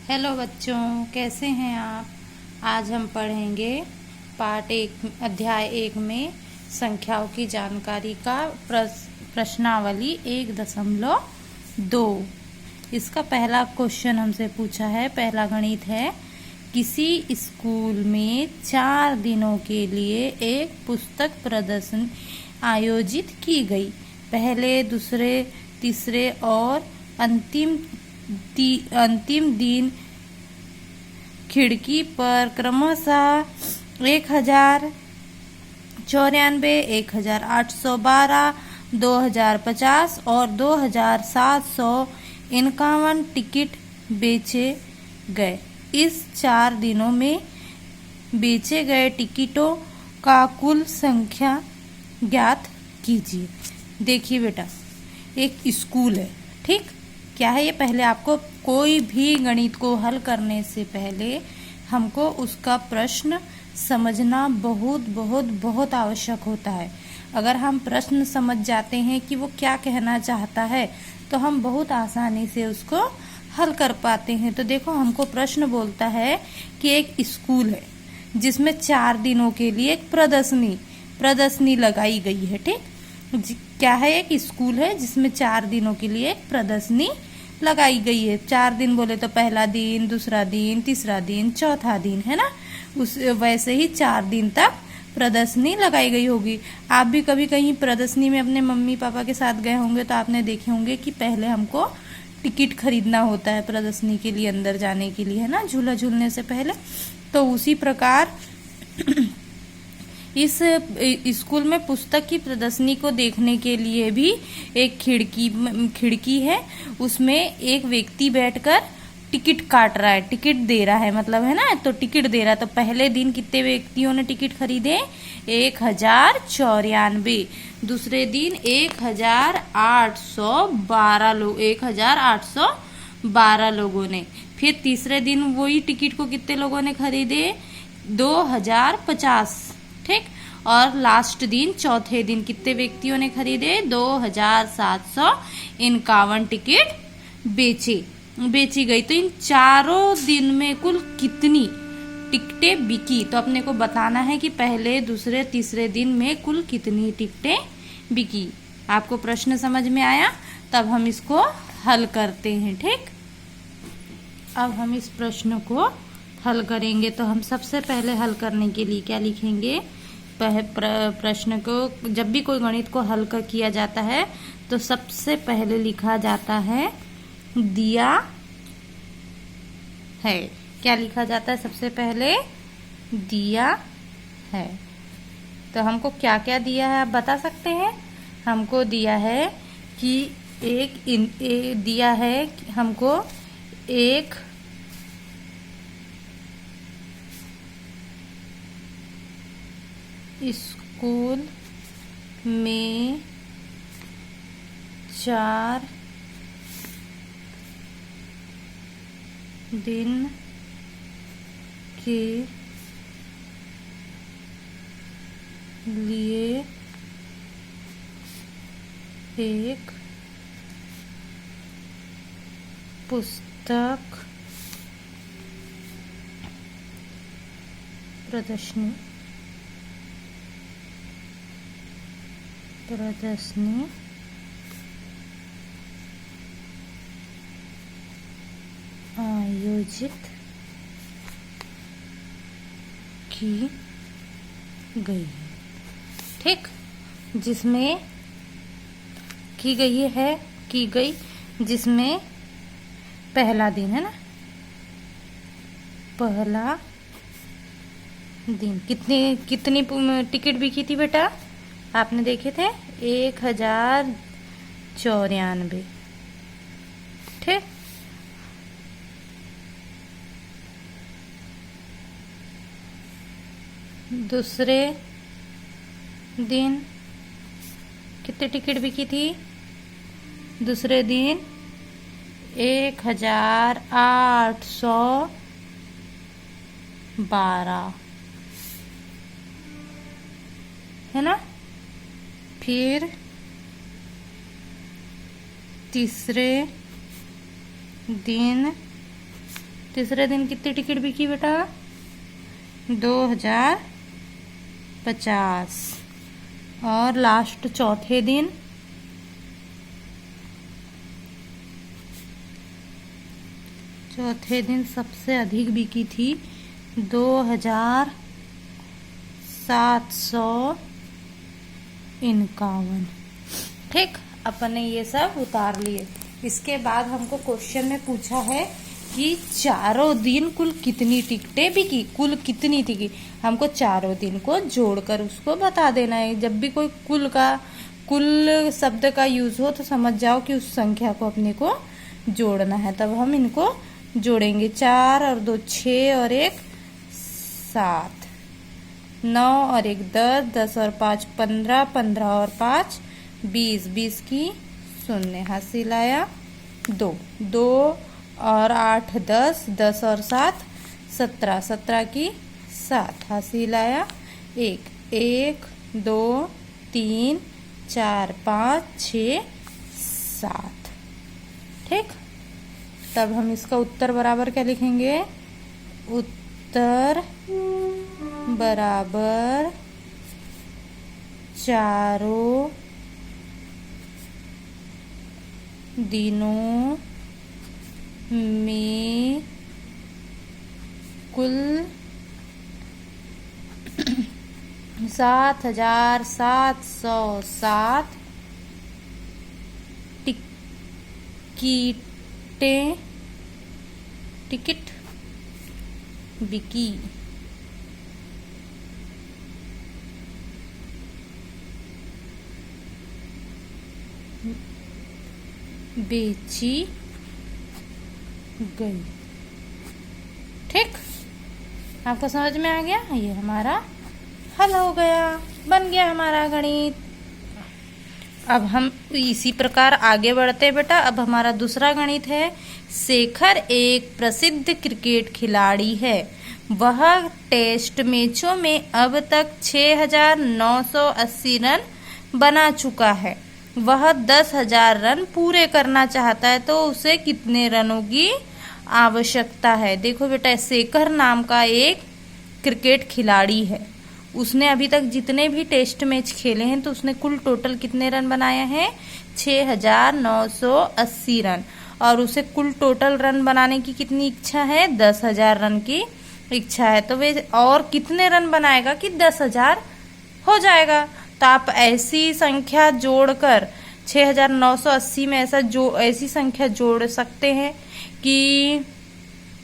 Hello बच्चों, कैसे हैं आप। आज हम पढ़ेंगे पाठ एक अध्याय 1 में संख्याओं की जानकारी का प्रश्नावली 1.2। इसका पहला क्वेश्चन हमसे पूछा है। पहला गणित है, किसी स्कूल में 4 दिनों के लिए एक पुस्तक प्रदर्शनी आयोजित की गई। पहले, दूसरे, तीसरे और अंतिम दिन खिड़की पर क्रमशः 1094, 1812, 2050 और 2751 टिकट बेचे गए। इस 4 दिनों में बेचे गए टिकटों का कुल संख्या ज्ञात कीजिए। देखिए बेटा, एक स्कूल है, ठीक। क्या है ये? पहले आपको कोई भी गणित को हल करने से पहले हमको उसका प्रश्न समझना बहुत बहुत बहुत आवश्यक होता है। अगर हम प्रश्न समझ जाते हैं कि वो क्या कहना चाहता है तो हम बहुत आसानी से उसको हल कर पाते हैं। तो देखो, हमको प्रश्न बोलता है कि एक स्कूल है जिसमें 4 दिनों के लिए एक प्रदर्शनी लगाई गई है, ठीक। क्या है? एक स्कूल है जिसमें 4 दिनों के लिए एक प्रदर्शनी लगाई गई है। 4 दिन बोले तो पहला दिन, दूसरा दिन, तीसरा दिन, चौथा दिन, है ना। उस वैसे ही 4 दिन तक प्रदर्शनी लगाई गई होगी। आप भी कभी कहीं प्रदर्शनी में अपने मम्मी पापा के साथ गए होंगे तो आपने देखे होंगे कि पहले हमको टिकट खरीदना होता है प्रदर्शनी के लिए, अंदर जाने के लिए, है ना, झूला झूलने से पहले। तो उसी प्रकार इस स्कूल में पुस्तक की प्रदर्शनी को देखने के लिए भी एक खिड़की है। उसमें एक व्यक्ति बैठकर टिकट काट रहा है, टिकट दे रहा है, मतलब, है ना। तो टिकट दे रहा है। तो पहले दिन कितने व्यक्तियों ने टिकट खरीदे? 1094। दूसरे दिन 1812 लोग 1812 लोगों ने। फिर तीसरे दिन वही टिकट को कितने लोगों ने खरीदे? 2050, ठीक। और लास्ट दिन, चौथे दिन, कितने व्यक्तियों ने खरीदे? 2751 टिकट बेची गई। तो इन चारों दिन में कुल कितनी टिकटें बिकी? तो अपने को बताना है कि पहले, दूसरे, तीसरे दिन में कुल कितनी टिकटें बिकी। आपको प्रश्न समझ में आया? तब हम इसको हल करते हैं, ठीक। अब हम इस प्रश्न को हल करेंगे। तो हम सबसे पहले हल करने के लिए क्या लिखेंगे? प्रश्न को, जब भी कोई गणित को हल किया जाता है तो सबसे पहले लिखा जाता है दिया है। क्या लिखा जाता है सबसे पहले? दिया है। तो हमको क्या क्या दिया है आप बता सकते हैं? हमको दिया है कि दिया है हमको एक स्कूल में 4 दिन के लिए एक पुस्तक प्रदर्शनी आयोजित की गई, ठीक। जिसमें की गई जिसमें पहला दिन, है ना, पहला दिन कितनी टिकट बिकी थी बेटा? आपने देखे थे 1094, ठीक। दूसरे दिन कितने टिकट बिकी थी? दूसरे दिन 1812, है ना। फिर तीसरे दिन तीसरे दिन कितनी टिकट बिकी बेटा? 2050। और लास्ट चौथे दिन सबसे अधिक बिकी थी 2751। ठीक, अपन ने ये सब उतार लिए। इसके बाद हमको क्वेश्चन में पूछा है कि चारों दिन कुल कितनी टिकटें बिकी, कुल कितनी टिकट। हमको चारों दिन को जोड़कर उसको बता देना है। जब भी कोई कुल शब्द का यूज हो तो समझ जाओ कि उस संख्या को अपने को जोड़ना है। तब हम इनको जोड़ेंगे। 4 और 2 6 और 1 7, 9 और 1 10, 10 और 5 15, 15 और 5 20, 20 की 0 हासिल आया। 2 और 8 10, 10 और 7 17, 17 की 7 हासिल आया। 1 2 3 4 5 6 7। ठीक, तब हम इसका उत्तर बराबर क्या लिखेंगे? उत्तर बराबर चारों दिनों में कुल 7707 टिकट बिकी। बेची गई। ठीक, आपको समझ में आ गया? ये हमारा हल हो गया, बन गया हमारा गणित। अब हम इसी प्रकार आगे बढ़ते हैं बेटा। अब हमारा दूसरा गणित है। शेखर एक प्रसिद्ध क्रिकेट खिलाड़ी है। वह टेस्ट मैचों में अब तक 6980 रन बना चुका है। वह 10,000 रन पूरे करना चाहता है, तो उसे कितने रनों की आवश्यकता है? देखो बेटा, शेखर नाम का एक क्रिकेट खिलाड़ी है। उसने अभी तक जितने भी टेस्ट मैच खेले हैं तो उसने कुल टोटल कितने रन बनाए हैं? 6980 रन। और उसे कुल टोटल रन बनाने की कितनी इच्छा है? 10,000 रन की इच्छा है। तो वे और कितने रन बनाएगा कि 10,000 हो जाएगा? तो आप ऐसी संख्या जोड़कर 6980 में ऐसी संख्या जोड़ सकते हैं कि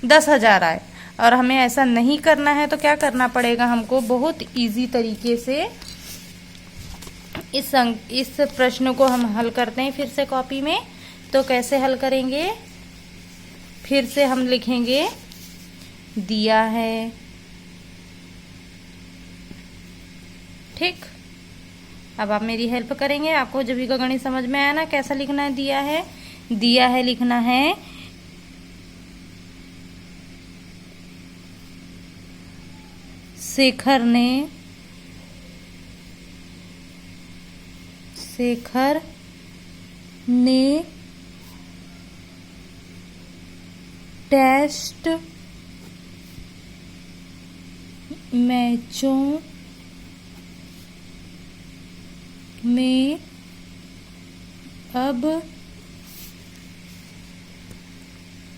10,000 आए। और हमें ऐसा नहीं करना है तो क्या करना पड़ेगा हमको? बहुत इजी तरीके से इस प्रश्न को हम हल करते हैं फिर से कॉपी में। तो कैसे हल करेंगे? फिर से हम लिखेंगे दिया है। ठीक, अब आप मेरी हेल्प करेंगे। आपको जब भी गणित समझ में आया ना, कैसा लिखना है? दिया है लिखना है। शेखर ने टेस्ट मैचों में अब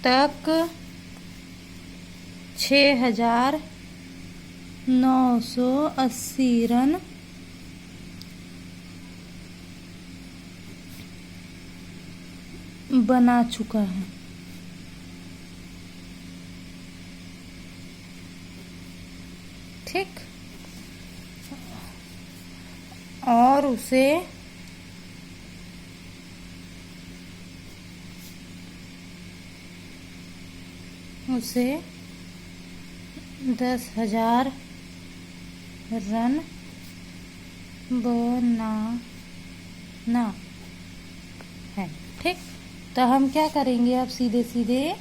तक 6980 रन बना चुका है। ठीक, और उसे उसे 10,000 रन बनाना है। ठीक, तो हम क्या करेंगे अब? सीधे सीधे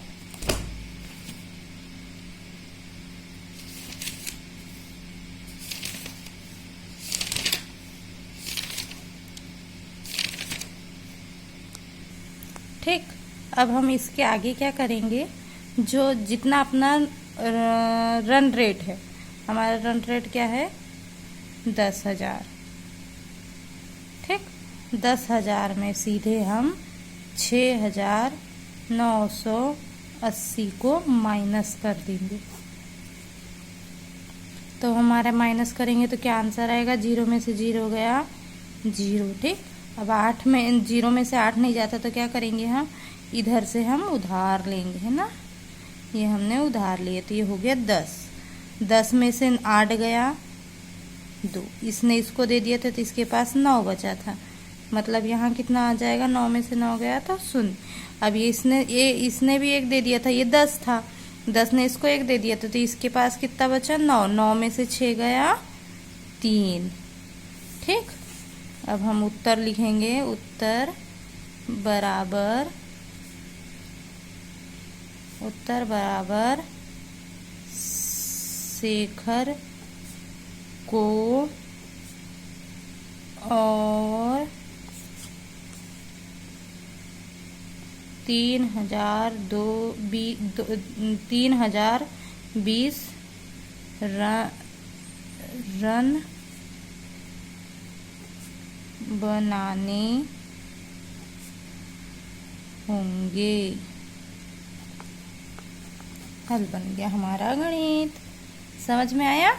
ठीक, अब हम इसके आगे क्या करेंगे? जो जितना अपना रन रेट है, हमारा रन रेट क्या है 10,000। ठीक, 10,000 में सीधे हम 6,980 को माइनस कर देंगे। तो हमारा माइनस करेंगे तो क्या आंसर आएगा, 0 में से 0 गया 0। ठीक, अब 8 में 0 में से 8 नहीं जाता तो क्या करेंगे, हम इधर से हम उधार लेंगे, है ना। ये हमने उधार लिए तो ये हो गया 10। 10 में से 8 गया 2, इसने इसको दे दिया था तो इसके पास 9 बचा था, मतलब यहाँ कितना आ जाएगा, 9 में से 9 गया तो 0। अब ये इसने भी 1 दे दिया था, ये 10 था, 10 ने इसको 1 दे दिया था तो इसके पास कितना बचा 9। 9 में से 6 गया 3। ठीक, अब हम उत्तर लिखेंगे, उत्तर बराबर शेखर को और 3,020 रन बनाने होंगे। हल बन गया हमारा गणित। समझ में आया?